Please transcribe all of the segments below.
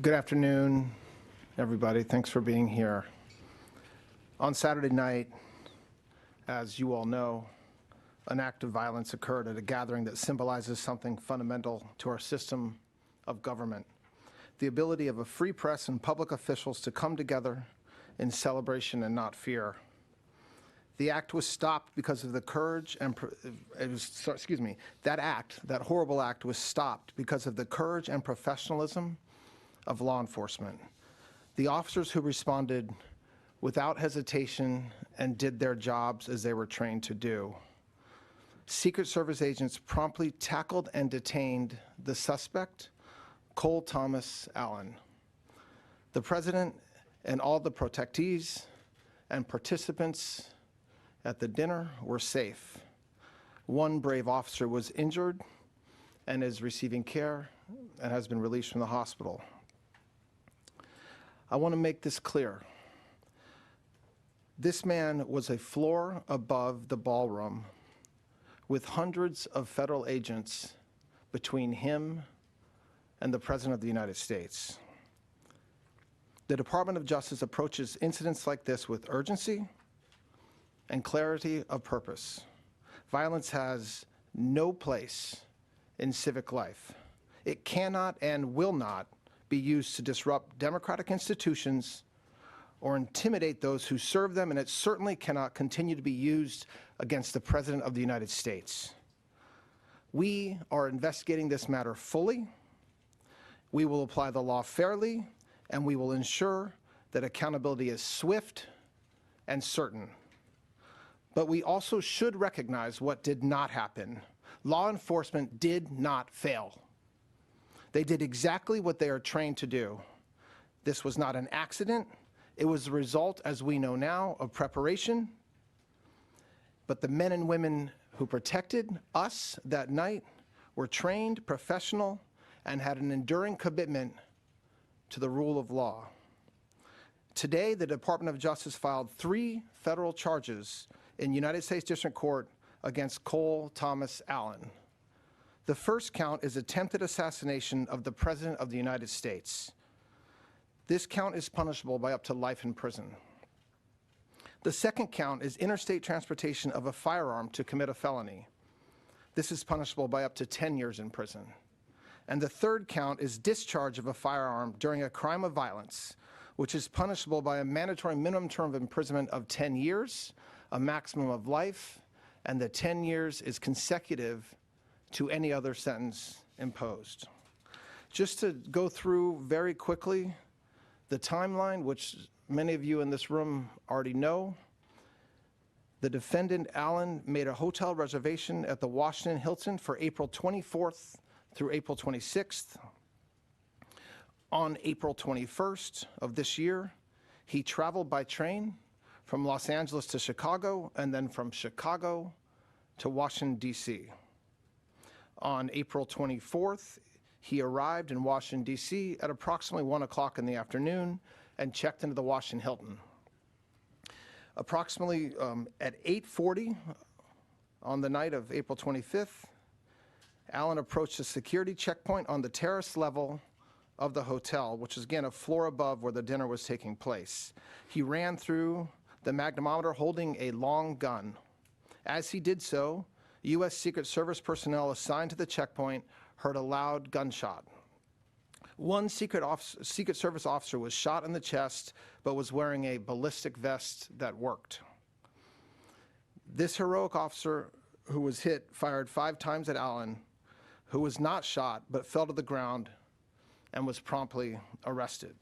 Good afternoon, everybody. Thanks for being here. On Saturday night, as you all know, an act of violence occurred at a gathering that symbolizes something fundamental to our system of government: the ability of a free press and public officials to come together in celebration and not fear. The act was stopped because of the courage and, that horrible act was stopped because of the courage and professionalism of law enforcement. The officers who responded without hesitation and did their jobs as they were trained to do. Secret Service agents promptly tackled and detained the suspect, Cole Thomas Allen. The president and all the protectees and participants at the dinner were safe. One brave officer was injured and is receiving care and has been released from the hospital. I want to make this clear. This man was a floor above the ballroom with hundreds of federal agents between him and the President of the United States. The Department of Justice approaches incidents like this with urgency and clarity of purpose. Violence has no place in civic life. It cannot and will not be used to disrupt democratic institutions or intimidate those who serve them, and it certainly cannot continue to be used against the President of the United States. We are investigating this matter fully. We will apply the law fairly, and we will ensure that accountability is swift and certain. But we also should recognize what did not happen. Law enforcement did not fail. They did exactly what they are trained to do. This was not an accident. It was the result, as we know now, of preparation. But the men and women who protected us that night were trained, professional, and had an enduring commitment to the rule of law. Today, the Department of Justice filed 3 federal charges in United States District Court against Cole Thomas Allen. The first count is attempted assassination of the President of the United States. This count is punishable by up to life in prison. The second count is interstate transportation of a firearm to commit a felony. This is punishable by up to 10 years in prison. And the third count is discharge of a firearm during a crime of violence, which is punishable by a mandatory minimum term of imprisonment of 10 years, a maximum of life, and the 10 years is consecutive to any other sentence imposed. Just to go through very quickly the timeline, which many of you in this room already know. The defendant, Allen, made a hotel reservation at the Washington Hilton for April 24th through April 26th. On April 21st of this year, he traveled by train from Los Angeles to Chicago, and then from Chicago to Washington, D.C. On April 24th, he arrived in Washington, D.C. at approximately 1 o'clock in the afternoon and checked into the Washington Hilton. Approximately at 8:40 on the night of April 25th, Allen approached a security checkpoint on the terrace level of the hotel, which is again a floor above where the dinner was taking place. He ran through the magnetometer holding a long gun. As he did so, U.S. Secret Service personnel assigned to the checkpoint heard a loud gunshot. One Secret Service officer was shot in the chest, but was wearing a ballistic vest that worked. This heroic officer who was hit fired 5 times at Allen, who was not shot but fell to the ground and was promptly arrested.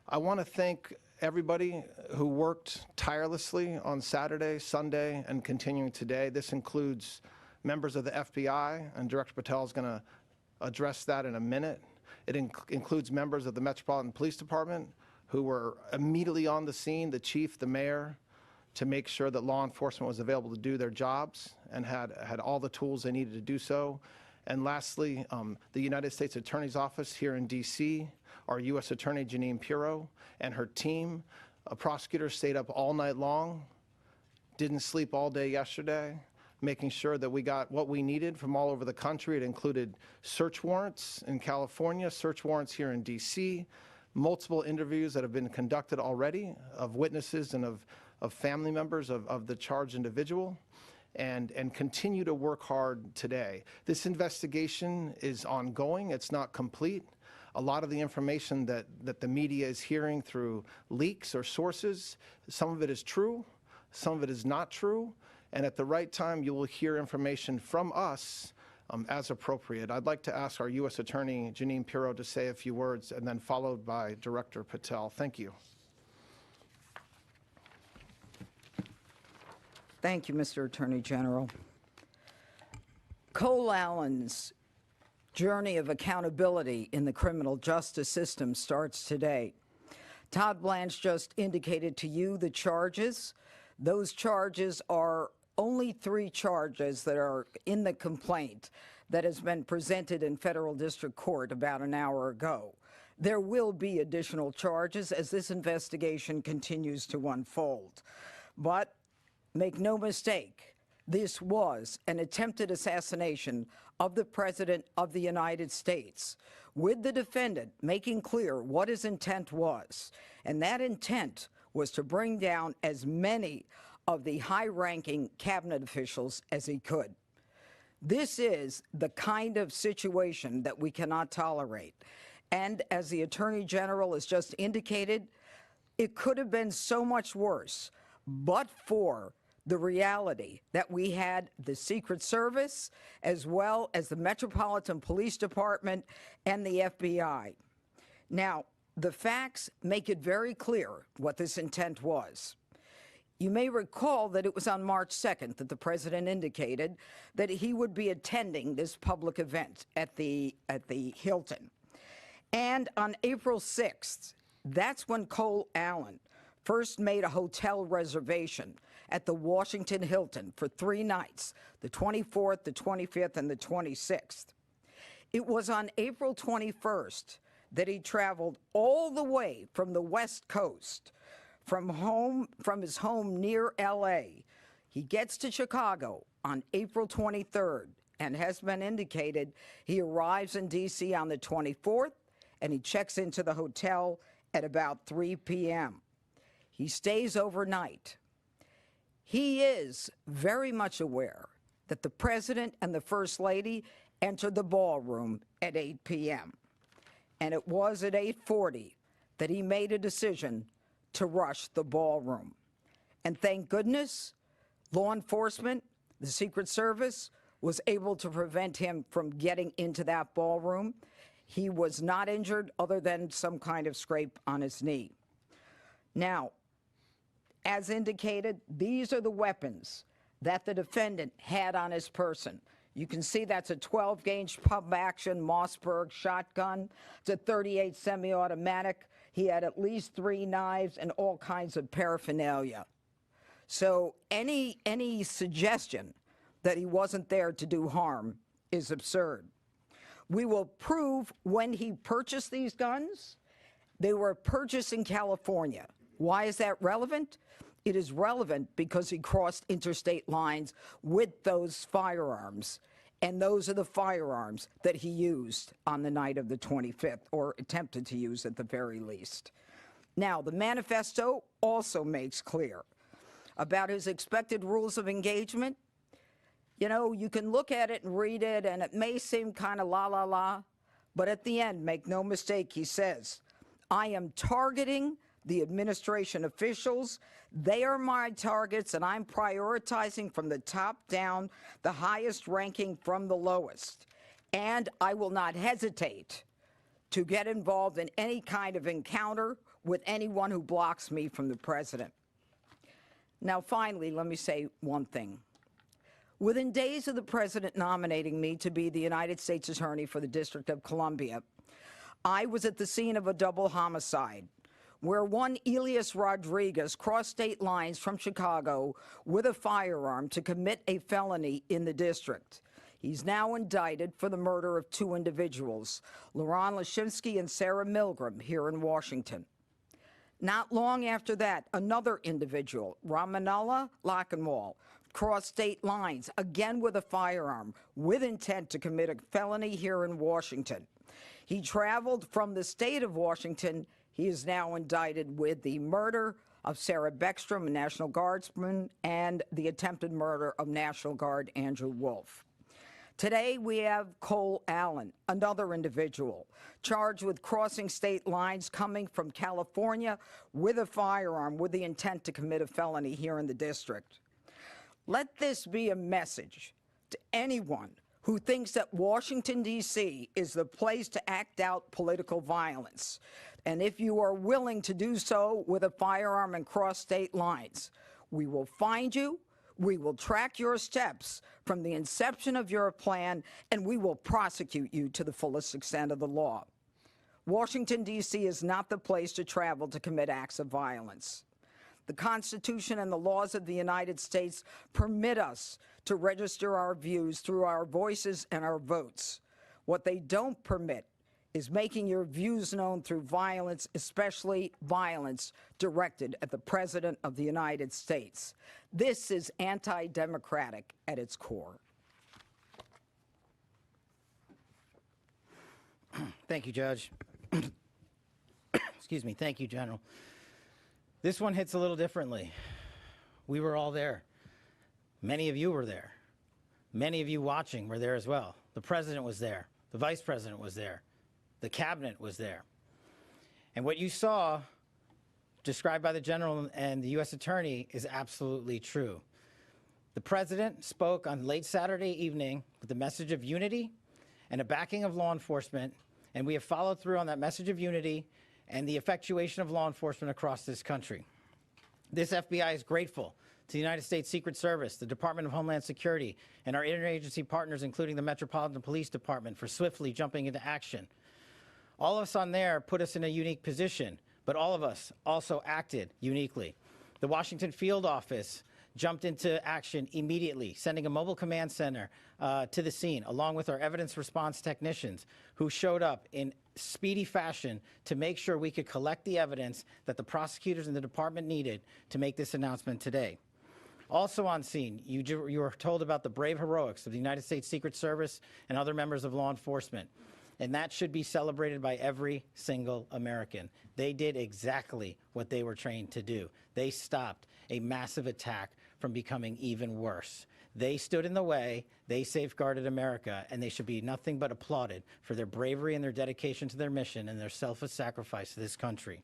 I want to thank everybody who worked tirelessly on Saturday, Sunday, and continuing today. This includes members of the FBI, and Director Patel is going to address that in a minute. It includes members of the Metropolitan Police Department who were immediately on the scene, the chief, the mayor, to make sure that law enforcement was available to do their jobs and had all the tools they needed to do so. And lastly, the United States Attorney's Office here in D.C., our U.S. Attorney Janine Pirro and her team. A prosecutor stayed up all night long, didn't sleep all day yesterday, making sure that we got what we needed from all over the country. It included search warrants in California, search warrants here in D.C., multiple interviews that have been conducted already of witnesses and of family members of the charged individual, and continue to work hard today. This investigation is ongoing. It's not complete. A lot of the information that the media is hearing through leaks or sources, some of it is true, some of it is not true, and at the right time you will hear information from us as appropriate. I'd like to ask our U.S. Attorney Jeanine Pirro to say a few words, and then followed by Director Patel. Thank you. Thank you, Mr. Attorney General. Cole Allen's journey of accountability in the criminal justice system starts today. Todd Blanche just indicated to you the charges. Those charges are only 3 charges that are in the complaint that has been presented in federal district court about an hour ago. There will be additional charges as this investigation continues to unfold. But make no mistake, this was an attempted assassination of the President of the United States, with the defendant making clear what his intent was. And that intent was to bring down as many of the high-ranking cabinet officials as he could. This is the kind of situation that we cannot tolerate. And as the Attorney General has just indicated, it could have been so much worse, but for the reality that we had the Secret Service as well as the Metropolitan Police Department and the FBI. Now, the facts make it very clear what this intent was. You may recall that it was on March 2nd that the president indicated that he would be attending this public event at the Hilton. And on April 6th, that's when Cole Allen first made a hotel reservation at the Washington Hilton for 3 nights, the 24th, the 25th, and the 26th. It was on April 21st that he traveled all the way from the West Coast, from his home near L.A. He gets to Chicago on April 23rd, and has been indicated he arrives in D.C. on the 24th, and he checks into the hotel at about 3 p.m. He stays overnight. He is very much aware that the president and the first lady entered the ballroom at 8 p.m. And it was at 8:40 that he made a decision to rush the ballroom. And thank goodness, law enforcement, the Secret Service, was able to prevent him from getting into that ballroom. He was not injured other than some kind of scrape on his knee. Now, as indicated, these are the weapons that the defendant had on his person. You can see that's a 12-gauge pump-action Mossberg shotgun. It's a .38 semi-automatic. He had at least 3 knives and all kinds of paraphernalia. So any suggestion that he wasn't there to do harm is absurd. We will prove when he purchased these guns. They were purchased in California. Why is that relevant? It is relevant because he crossed interstate lines with those firearms, and those are the firearms that he used on the night of the 25th, or attempted to use at the very least. Now, the manifesto also makes clear about his expected rules of engagement. You know, you can look at it and read it, and it may seem kind of la-la-la, but at the end, make no mistake, he says, I am targeting the administration officials. They are my targets, and I'm prioritizing from the top down, the highest ranking from the lowest. And I will not hesitate to get involved in any kind of encounter with anyone who blocks me from the president. Now, finally, let me say one thing. Within days of the president nominating me to be the United States Attorney for the District of Columbia, I was at the scene of a double homicide, where one Elias Rodriguez crossed state lines from Chicago with a firearm to commit a felony in the district. He's now indicted for the murder of 2 individuals, Laron Lashinsky and Sarah Milgram, here in Washington. Not long after that, another individual, Ramanullah Lachenwall, crossed state lines, again with a firearm, with intent to commit a felony here in Washington. He traveled from the state of Washington. He is now indicted with the murder of Sarah Beckstrom, a National Guardsman, and the attempted murder of National Guard Andrew Wolf. Today, we have Cole Allen, another individual, charged with crossing state lines coming from California with a firearm with the intent to commit a felony here in the district. Let this be a message to anyone who thinks that Washington, D.C. is the place to act out political violence. And if you are willing to do so with a firearm and cross state lines, we will find you. We will track your steps from the inception of your plan, and we will prosecute you to the fullest extent of the law. Washington, D.C. is not the place to travel to commit acts of violence. The Constitution and the laws of the United States permit us to register our views through our voices and our votes. What they don't permit is making your views known through violence, especially violence directed at the President of the United States. This is anti-democratic at its core. Thank you, Judge. Excuse me. Thank you, General. This one hits a little differently. We were all there. Many of you were there. Many of you watching were there as well. The President was there. The Vice President was there. The Cabinet was there. And what you saw, described by the General and the U.S. Attorney, is absolutely true. The President spoke on late Saturday evening with the message of unity and a backing of law enforcement, and we have followed through on that message of unity and the effectuation of law enforcement across this country. This FBI is grateful to the United States Secret Service, the Department of Homeland Security, and our interagency partners, including the Metropolitan Police Department, for swiftly jumping into action. All of us on there put us in a unique position, but all of us also acted uniquely. The Washington field office jumped into action immediately, sending a mobile command center to the scene, along with our evidence response technicians, who showed up in speedy fashion to make sure we could collect the evidence that the prosecutors and the department needed to make this announcement today. Also on scene, you were told about the brave heroics of the United States Secret Service and other members of law enforcement. And that should be celebrated by every single American. They did exactly what they were trained to do. They stopped a massive attack from becoming even worse. They stood in the way, they safeguarded America, and they should be nothing but applauded for their bravery and their dedication to their mission and their selfless sacrifice to this country.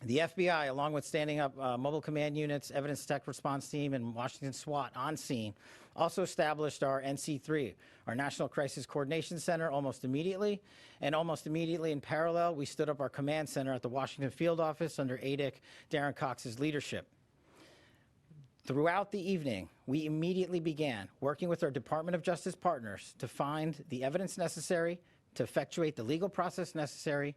The FBI, along with standing up mobile command units, evidence tech response team, and Washington SWAT on scene, also established our NC3, our National Crisis Coordination Center, almost immediately. And almost immediately in parallel, we stood up our command center at the Washington field office under ADIC Darren Cox's leadership. Throughout the evening, we immediately began working with our Department of Justice partners to find the evidence necessary to effectuate the legal process necessary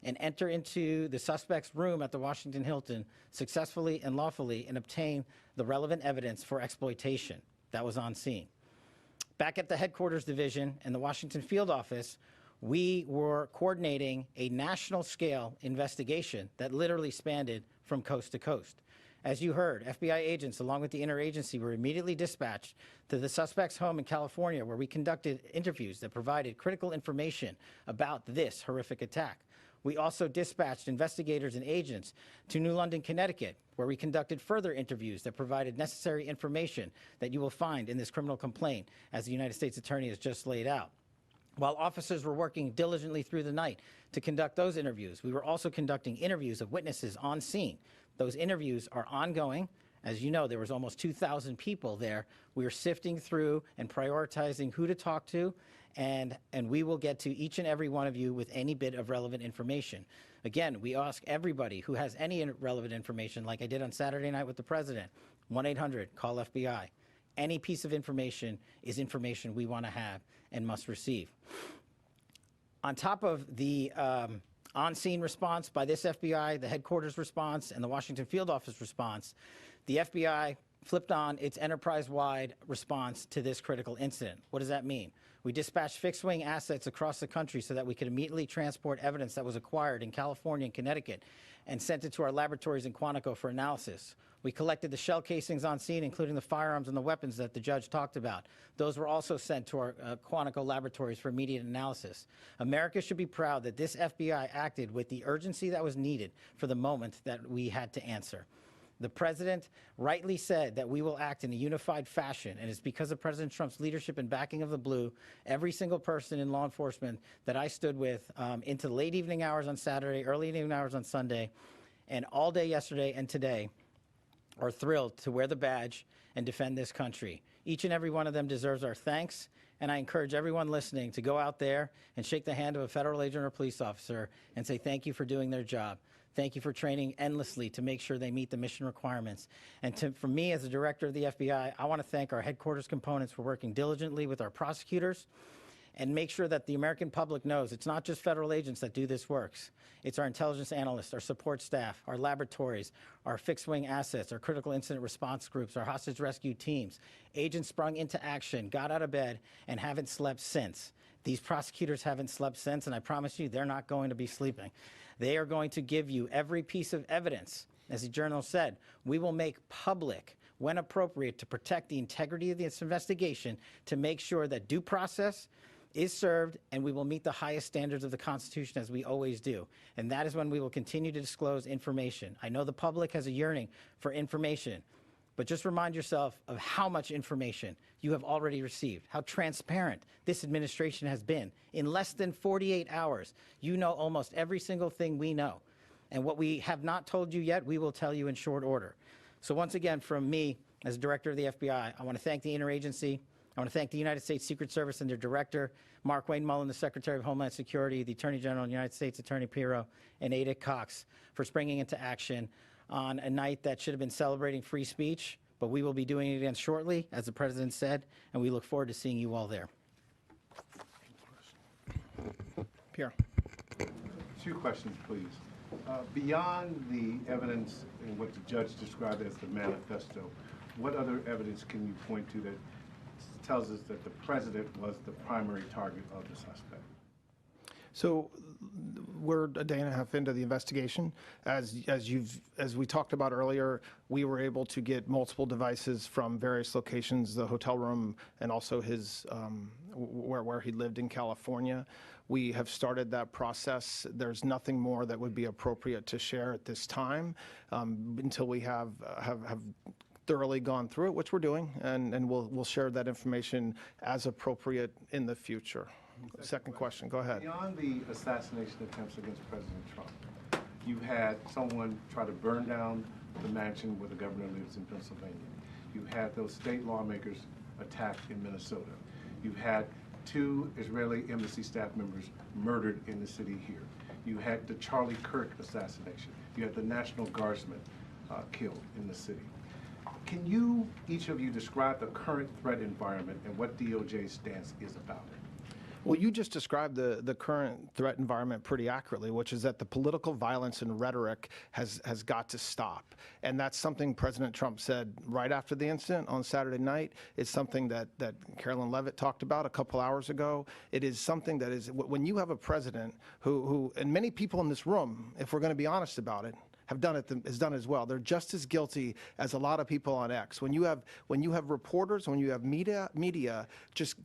and enter into the suspect's room at the Washington Hilton successfully and lawfully and obtain the relevant evidence for exploitation. That was on scene. Back at the headquarters division and the Washington field office, we were coordinating a national scale investigation that literally spanned from coast to coast. As you heard, FBI agents along with the interagency were immediately dispatched to the suspect's home in California, where we conducted interviews that provided critical information about this horrific attack. We also dispatched investigators and agents to New London, Connecticut, where we conducted further interviews that provided necessary information that you will find in this criminal complaint, as the United States Attorney has just laid out. While officers were working diligently through the night to conduct those interviews, we were also conducting interviews of witnesses on scene. Those interviews are ongoing. As you know, there was almost 2,000 people there. We are sifting through and prioritizing who to talk to, and we will get to each and every one of you with any bit of relevant information. Again, we ask everybody who has any relevant information, like I did on Saturday night with the President, 1-800-CALL-FBI. Any piece of information is information we want to have and must receive. On top of the on-scene response by this FBI, the headquarters response, and the Washington field office response, the FBI flipped on its enterprise-wide response to this critical incident. What does that mean? We dispatched fixed-wing assets across the country so that we could immediately transport evidence that was acquired in California and Connecticut and sent it to our laboratories in Quantico for analysis. We collected the shell casings on scene, including the firearms and the weapons that the judge talked about. Those were also sent to our Quantico laboratories for immediate analysis. America should be proud that this FBI acted with the urgency that was needed for the moment that we had to answer. The president rightly said that we will act in a unified fashion, and it's because of President Trump's leadership and backing of the blue, every single person in law enforcement that I stood with into late evening hours on Saturday, early evening hours on Sunday, and all day yesterday and today are thrilled to wear the badge and defend this country. Each and every one of them deserves our thanks, and I encourage everyone listening to go out there and shake the hand of a federal agent or police officer and say thank you for doing their job. Thank you for training endlessly to make sure they meet the mission requirements. And for me, as the director of the FBI, I want to thank our headquarters components for working diligently with our prosecutors and make sure that the American public knows it's not just federal agents that do this work. It's our intelligence analysts, our support staff, our laboratories, our fixed-wing assets, our critical incident response groups, our hostage rescue teams. Agents sprung into action, got out of bed, and haven't slept since. These prosecutors haven't slept since, and I promise you they're not going to be sleeping. They are going to give you every piece of evidence. As the journal said, we will make public, when appropriate, to protect the integrity of this investigation, to make sure that due process is served, and we will meet the highest standards of the Constitution as we always do. And that is when we will continue to disclose information. I know the public has a yearning for information, but just remind yourself of how much information you have already received, how transparent this administration has been. In less than 48 hours, you know almost every single thing we know. And what we have not told you yet, we will tell you in short order. So once again, from me, as director of the FBI, I want to thank the interagency. I want to thank the United States Secret Service and their director, Mark Wayne Mullen, the Secretary of Homeland Security, the Attorney General of the United States Attorney Piero, and Ada Cox for springing into action on a night that should have been celebrating free speech, but we will be doing it again shortly, as the President said, and we look forward to seeing you all there. Pierre. Two questions, please. Beyond the evidence in what the judge described as the manifesto, what other evidence can you point to that tells us that the president was the primary target of the suspect? So we're a day and a half into the investigation. As we talked about earlier, we were able to get multiple devices from various locations, the hotel room and also his where he lived in California. We have started that process. There's nothing more that would be appropriate to share at this time until we have thoroughly gone through it, which we're doing, and we'll share that information as appropriate in the future. Second question, go ahead. Beyond the assassination attempts against President Trump, you had someone try to burn down the mansion where the governor lives in Pennsylvania. You had those state lawmakers attacked in Minnesota. You had 2 Israeli embassy staff members murdered in the city here. You had the Charlie Kirk assassination. You had the National Guardsman killed in the city. Can you, each of you, describe the current threat environment and what DOJ's stance is about it? Well, you just described the current threat environment pretty accurately, which is that the political violence and rhetoric has got to stop. And that's something President Trump said right after the incident on Saturday night. It's something that Carolyn Leavitt talked about a couple hours ago. It is something that is, when you have a president who and many people in this room, if we're going to be honest about it, has done it as well. They're just as guilty as a lot of people on X. When you have reporters, when you have media just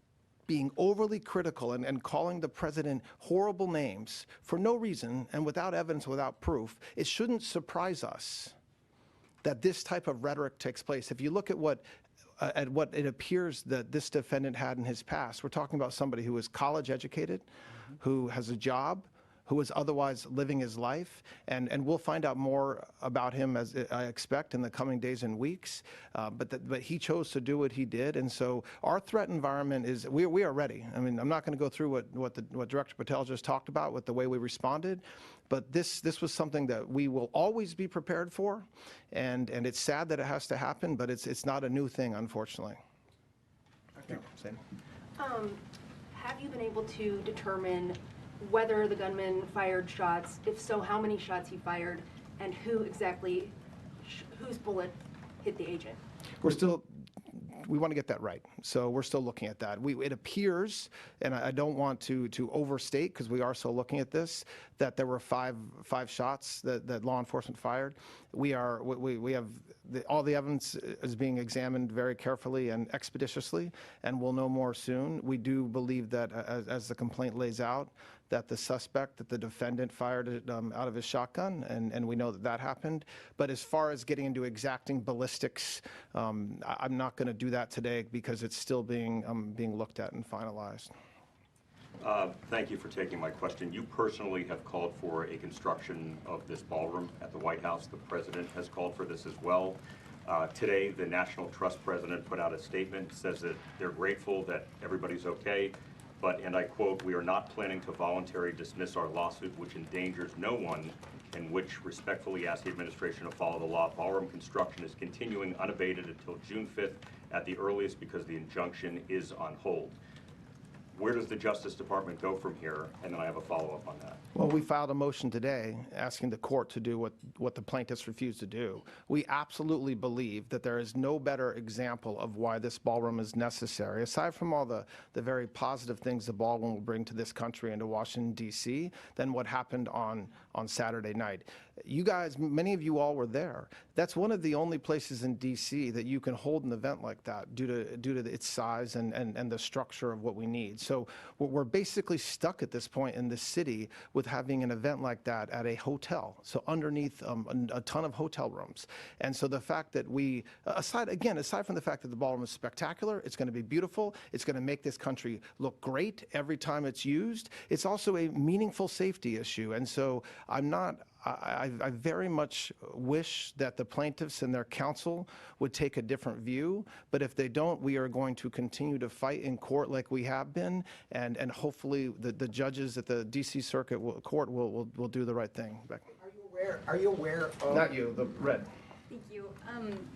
being overly critical and calling the president horrible names for no reason and without evidence, without proof, it shouldn't surprise us that this type of rhetoric takes place. If you look at what it appears that this defendant had in his past, we're talking about somebody who is college educated, who has a job, who is otherwise living his life, and we'll find out more about him, as I expect, in the coming days and weeks. But he chose to do what he did, and so our threat environment is we are ready. I mean, I'm not going to go through what Director Patel just talked about with the way we responded, but this was something that we will always be prepared for, and it's sad that it has to happen, but it's not a new thing, unfortunately. Have you been able to determine whether the gunman fired shots? If so, how many shots he fired, and who exactly, whose bullet hit the agent? want to get that right. So we're still looking at that. It appears, and I don't want to overstate because we are still looking at this, that there were five shots that law enforcement fired. We have all the evidence is being examined very carefully and expeditiously, and we'll know more soon. We do believe that, as the complaint lays out, that the suspect, that the defendant fired it out of his shotgun, and we know that happened. But as far as getting into exacting ballistics, I'm not going to do that today because it's still being looked at and finalized. Thank you for taking my question. You personally have called for a construction of this ballroom at the White House. The president has called for this as well. Today, the National Trust president put out a statement, says that they're grateful that everybody's okay, but, and I quote, "We are not planning to voluntarily dismiss our lawsuit, which endangers no one, and which respectfully ask the administration to follow the law. Ballroom construction is continuing unabated until June 5th at the earliest because the injunction is on hold." Where does the Justice Department go from here? And then I have a follow-up on that. Well, we filed a motion today asking the court to do what the plaintiffs refused to do. We absolutely believe that there is no better example of why this ballroom is necessary, aside from all the very positive things the ballroom will bring to this country and to Washington, D.C., than what happened on Saturday night. You guys, many of you all were there. That's one of the only places in D.C. that you can hold an event like that due to its size and the structure of what we need. So we're basically stuck at this point in the city with having an event like that at a hotel, so underneath a ton of hotel rooms. And so the fact that we, aside from the fact that the ballroom is spectacular, it's going to be beautiful, it's going to make this country look great every time it's used, it's also a meaningful safety issue. And so I very much wish that the plaintiffs and their counsel would take a different view, but if they don't, we are going to continue to fight in court like we have been, and hopefully the judges at the D.C. Circuit Court will do the right thing. Are you aware of... Not you, the red. Thank you.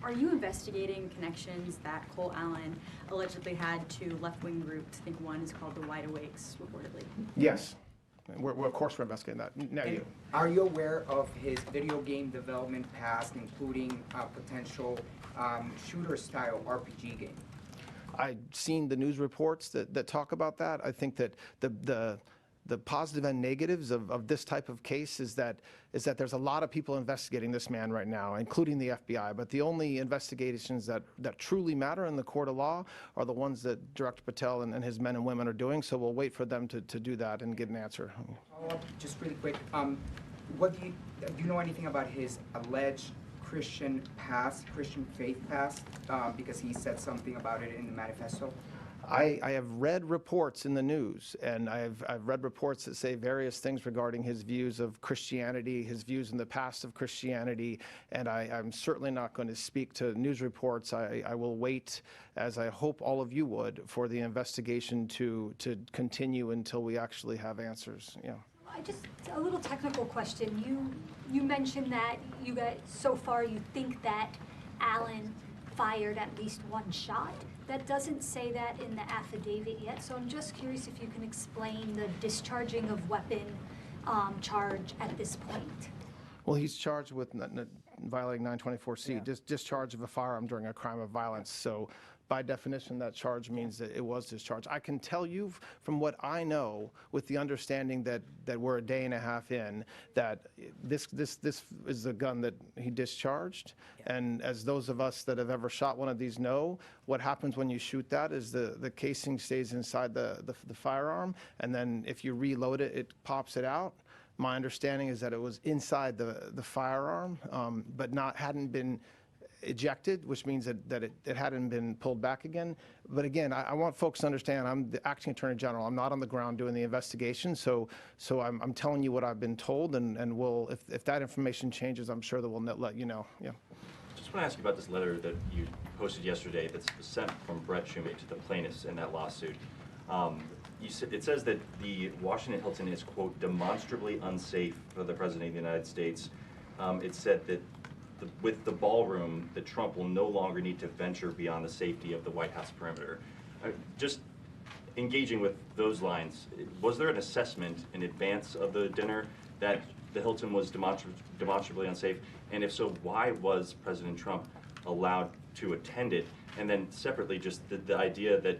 Are you investigating connections that Cole Allen allegedly had to left-wing groups? I think one is called the Wide Awakes, reportedly. Yes. Of course we're investigating that. Now you. Are you aware of his video game development past, including a potential shooter-style RPG game? I've seen the news reports that talk about that. I think that the positive and negatives of this type of case is that there's a lot of people investigating this man right now, including the FBI. But the only investigations that truly matter in the court of law are the ones that Director Patel and his men and women are doing. So we'll wait for them to do that and get an answer. Just really quick, do you know anything about his alleged Christian past, Christian faith past? Because he said something about it in the manifesto. I have read reports in the news, and I've read reports that say various things regarding his views of Christianity, his views in the past of Christianity, and I'm certainly not going to speak to news reports. I will wait, as I hope all of you would, for the investigation to continue until we actually have answers. Yeah. Just a little technical question. You mentioned that you guys, so far, you think that Allen fired at least one shot. That doesn't say that in the affidavit yet, so I'm just curious if you can explain the discharging of weapon charge at this point. Well, he's charged with violating 924C, discharge of a firearm during a crime of violence. So by definition, that charge means that it was discharged. I can tell you from what I know, with the understanding that we're a day and a half in, that this is the gun that he discharged. Yeah. And as those of us that have ever shot one of these know, what happens when you shoot that is the casing stays inside the firearm, and then if you reload it, it pops it out. My understanding is that it was inside the firearm, but hadn't been ejected, which means that it hadn't been pulled back again. But again, I want folks to understand, I'm the acting attorney general. I'm not on the ground doing the investigation, so I'm telling you what I've been told, and we'll, if that information changes, I'm sure that we'll let you know. Yeah. Just want to ask you about this letter that you posted yesterday that's sent from Brett Shumate to the plaintiffs in that lawsuit. It says that the Washington Hilton is, quote, demonstrably unsafe for the President of the United States. It said that with the ballroom, that Trump will no longer need to venture beyond the safety of the White House perimeter. Just engaging with those lines, was there an assessment in advance of the dinner that the Hilton was demonstrably unsafe? And if so, why was President Trump allowed to attend it? And then separately, just the idea that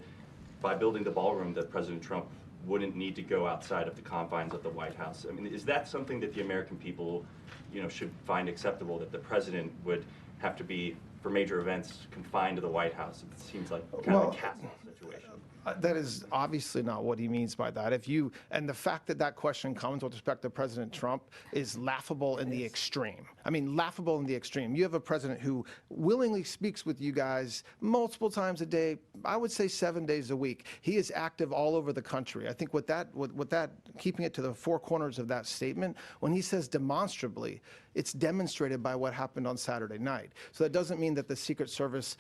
by building the ballroom that President Trump wouldn't need to go outside of the confines of the White House. I mean, is that something that the American people, should find acceptable, that the president would have to be, for major events, confined to the White House? It seems like kind of a castle situation. That is obviously not what he means by that. And the fact that that question comes with respect to President Trump is laughable in the extreme. I mean, laughable in the extreme. You have a president who willingly speaks with you guys multiple times a day, I would say 7 days a week. He is active all over the country. I think with that, keeping it to the four corners of that statement, when he says demonstrably, it's demonstrated by what happened on Saturday night. So that doesn't mean that the Secret Service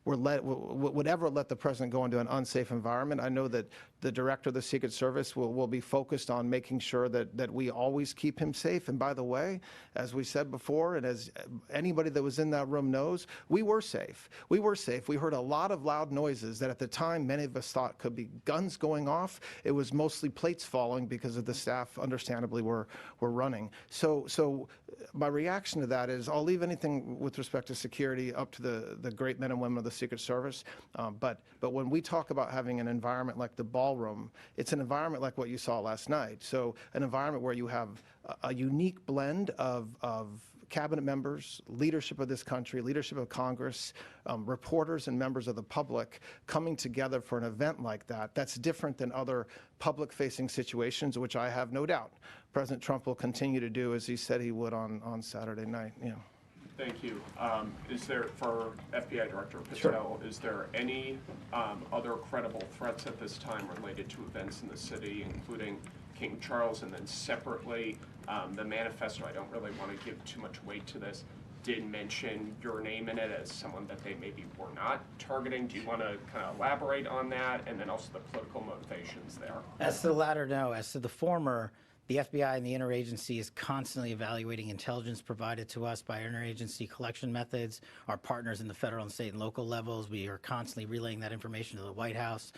would ever let the president go into an unsafe environment. I know that the director of the Secret Service will be focused on making sure that we always keep him safe. And by the way, as we said before, and as anybody that was in that room knows, we were safe. We were safe. We heard a lot of loud noises that at the time many of us thought could be guns going off. It was mostly plates falling because of the staff, understandably, were running. So my reaction to that is I'll leave anything with respect to security up to the great men and women of the Secret Service. But when we talk about having an environment like the ballroom, it's an environment like what you saw last night. So an environment where you have a unique blend of cabinet members, leadership of this country, leadership of Congress, reporters and members of the public coming together for an event like that. That's different than other public-facing situations, which I have no doubt President Trump will continue to do as he said he would on Saturday night. Yeah. Thank you. Is there, for FBI Director Patel, Sure. Is there any other credible threats at this time related to events in the city, including King Charles, and then separately, the manifesto, I don't really want to give too much weight to this, did mention your name in it as someone that they maybe were not targeting. Do you want to kind of elaborate on that, and then also the political motivations there? As to the latter, no. As to the former, the FBI and the interagency is constantly evaluating intelligence provided to us by interagency collection methods. Our partners in the federal and state and local levels, we are constantly relaying that information to the White House,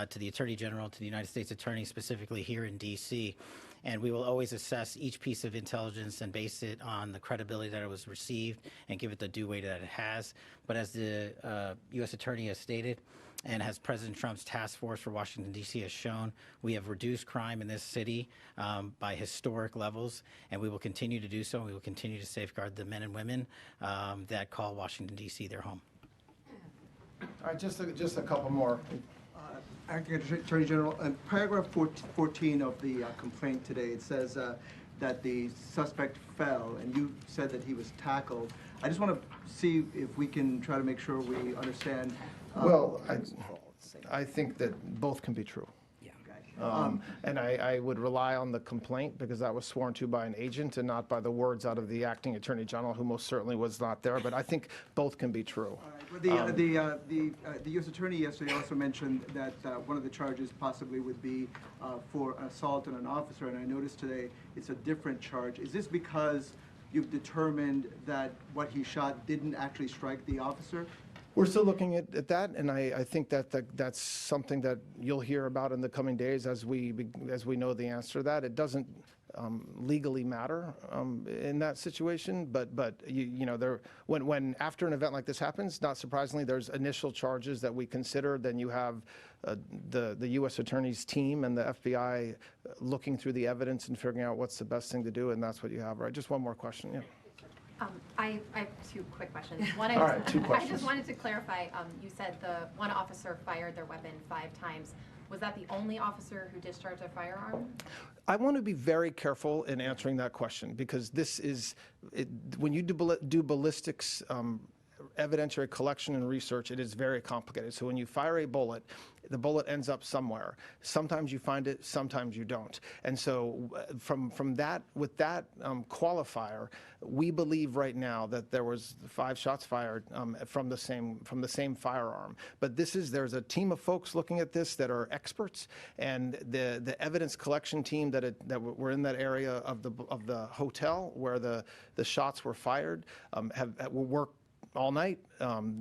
to the Attorney General, to the United States Attorney, specifically here in D.C. And we will always assess each piece of intelligence and base it on the credibility that it was received and give it the due weight that it has. But as the U.S. Attorney has stated, and as President Trump's task force for Washington, D.C. has shown, we have reduced crime in this city by historic levels, and we will continue to do so. And we will continue to safeguard the men and women that call Washington, D.C. their home. All right, just a couple more. Acting Attorney General, in paragraph 14 of the complaint today, it says that the suspect fell, and you said that he was tackled. I just want to see if we can try to make sure we understand. Well, I think that both can be true. And I would rely on the complaint because that was sworn to by an agent and not by the words out of the acting Attorney General, who most certainly was not there. But I think both can be true. Well, the U.S. Attorney yesterday also mentioned that one of the charges possibly would be for assault on an officer, and I noticed today it's a different charge. Is this because you've determined that what he shot didn't actually strike the officer? We're still looking at that, and I think that's something that you'll hear about in the coming days as we know the answer to that. It doesn't legally matter in that situation, but you know, when after an event like this happens, not surprisingly, there's initial charges that we consider. Then you have the U.S. Attorney's team and the FBI looking through the evidence and figuring out what's the best thing to do, and that's what you have. Right? Just one more question. Yeah. I have two quick questions. One, All right, two I questions. just wanted to clarify, you said the one officer fired their weapon 5 times. Was that the only officer who discharged a firearm? I want to be very careful in answering that question because this is, when you do ballistics evidentiary collection and research, it is very complicated. So when you fire a bullet, the bullet ends up somewhere. Sometimes you find it, sometimes you don't. And so from that, with that qualifier, we believe right now that there was 5 shots fired from the same firearm. But there's a team of folks looking at this that are experts, and the evidence collection team that were in that area of the hotel where the shots were fired will work all night.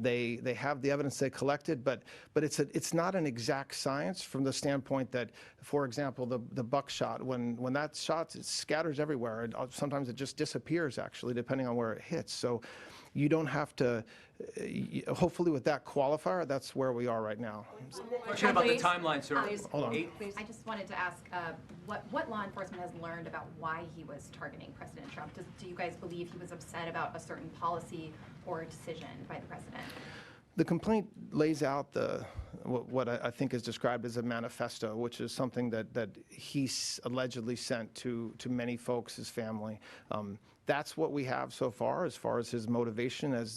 They have the evidence they collected, but it's not an exact science from the standpoint that, for example, the buckshot, when that shot, it scatters everywhere. Sometimes it just disappears, actually, depending on where it hits. So you don't have to, hopefully with that qualifier, that's where we are right now. Question about the timeline, sir. Hold on. I just wanted to ask what law enforcement has learned about why he was targeting President Trump. Do you guys believe he was upset about a certain policy or decision by the president? The complaint lays out what I think is described as a manifesto, which is something that he allegedly sent to many folks, his family. That's what we have so far as his motivation. As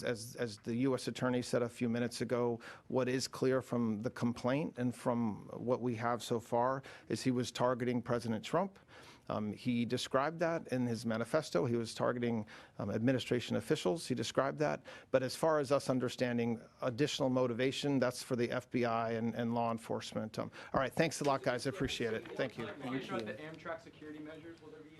the U.S. Attorney said a few minutes ago, what is clear from the complaint and from what we have so far is he was targeting President Trump. He described that in his manifesto. He was targeting administration officials. He described that. But as far as us understanding additional motivation, that's for the FBI and law enforcement. All right, thanks a lot, guys. I appreciate it. Thank you. Can you show the Amtrak security measures? Will there be